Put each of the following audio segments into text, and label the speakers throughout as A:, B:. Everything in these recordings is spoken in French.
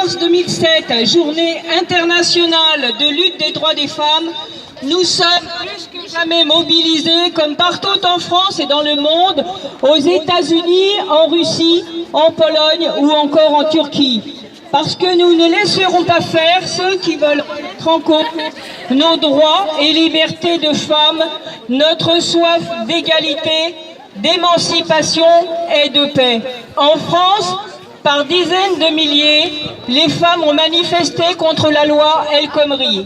A: mars 2007, journée internationale de lutte des droits des femmes, nous sommes plus que jamais mobilisés, comme partout en France et dans le monde, aux États-Unis, en Russie, en Pologne ou encore en Turquie. Parce que nous ne laisserons pas faire ceux qui veulent mettre en cause nos droits et libertés de femmes, notre soif d'égalité, d'émancipation et de paix. En France, par dizaines de milliers, les femmes ont manifesté contre la loi El Khomri.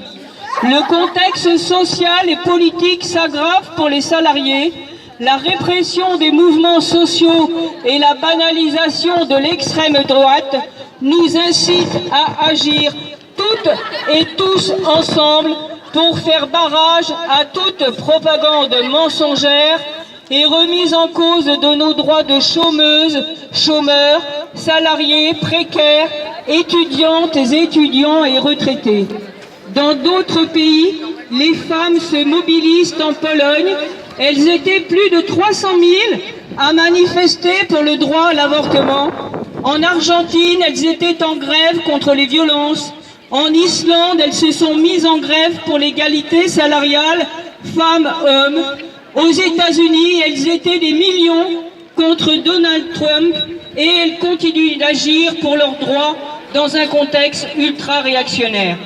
A: Le contexte social et politique s'aggrave pour les salariés. La répression des mouvements sociaux et la banalisation de l'extrême droite nous incitent à agir toutes et tous ensemble pour faire barrage à toute propagande mensongère et remise en cause de nos droits de chômeuses, chômeurs, salariés, précaires, étudiantes et étudiants et retraités. Dans d'autres pays, les femmes se mobilisent. En Pologne, elles étaient plus de 300 000 à manifester pour le droit à l'avortement. En Argentine, elles étaient en grève contre les violences. En Islande, elles se sont mises en grève pour l'égalité salariale femmes-hommes. Aux États-Unis, elles étaient des millions contre Donald Trump et elles continuent d'agir pour leurs droits dans un contexte ultra-réactionnaire.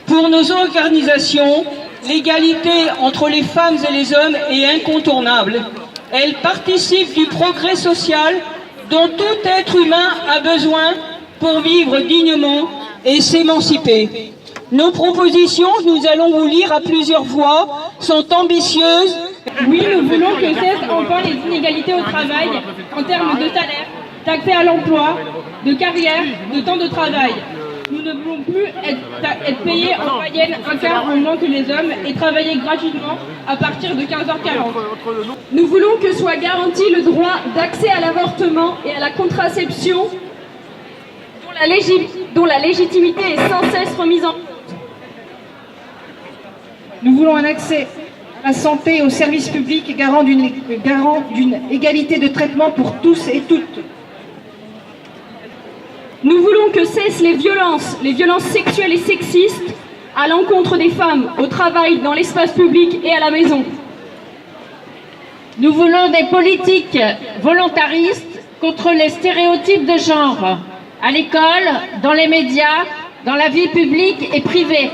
A: Pour nos organisations, l'égalité entre les femmes et les hommes est incontournable. Elle participe du progrès social dont tout être humain a besoin pour vivre dignement et s'émanciper. Nos propositions, nous allons vous lire à plusieurs voix, sont ambitieuses.
B: Oui, nous voulons que cessent enfin les inégalités au travail en termes de salaire, d'accès à l'emploi, de carrière, de temps de travail. Nous ne voulons plus être payés en moyenne un quart en moins que les hommes et travailler gratuitement à partir de 15h40. Nous voulons que soit garanti le droit d'accès à l'avortement et à la contraception dont la légitimité est sans cesse remise en cause.
C: Nous voulons un accès à la santé et aux services publics garant d'une égalité de traitement pour tous et toutes.
B: Nous voulons que cessent les violences sexuelles et sexistes à l'encontre des femmes, au travail, dans l'espace public et à la maison.
D: Nous voulons des politiques volontaristes contre les stéréotypes de genre, à l'école, dans les médias, dans la vie publique et privée.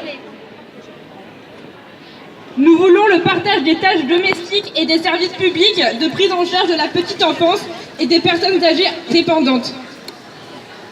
B: Nous voulons le partage des tâches domestiques et des services publics de prise en charge de la petite enfance et des personnes âgées dépendantes.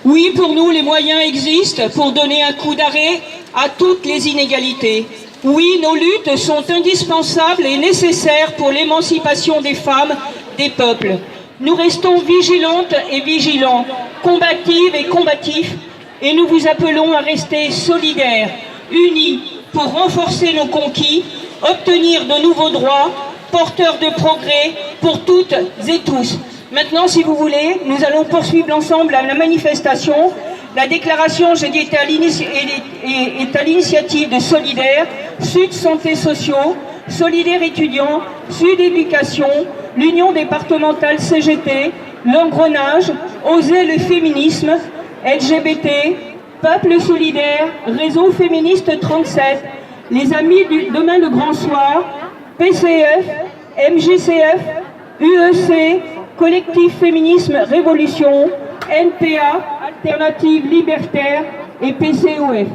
A: Oui, pour nous, les moyens existent pour donner un coup d'arrêt à toutes les inégalités. Oui, nos luttes sont indispensables et nécessaires pour l'émancipation des femmes, des peuples. Nous restons vigilantes et vigilants, combatives et combatifs, et nous vous appelons à rester solidaires, unis pour renforcer nos conquis, obtenir de nouveaux droits, porteurs de progrès pour toutes et tous. Maintenant, si vous voulez, nous allons poursuivre ensemble la manifestation. La déclaration, j'ai dit, est à l'initiative de Solidaire, Sud Santé Sociaux, Solidaire Étudiants, Sud Éducation, l'Union départementale CGT, l'Engrenage, Oser le féminisme, LGBT, Peuple Solidaire, Réseau Féministe 37, les Amis du Demain le Grand Soir, PCF, MJCF, UEC, Collectif Féminisme Révolution, NPA, Alternative Libertaire et PCOF.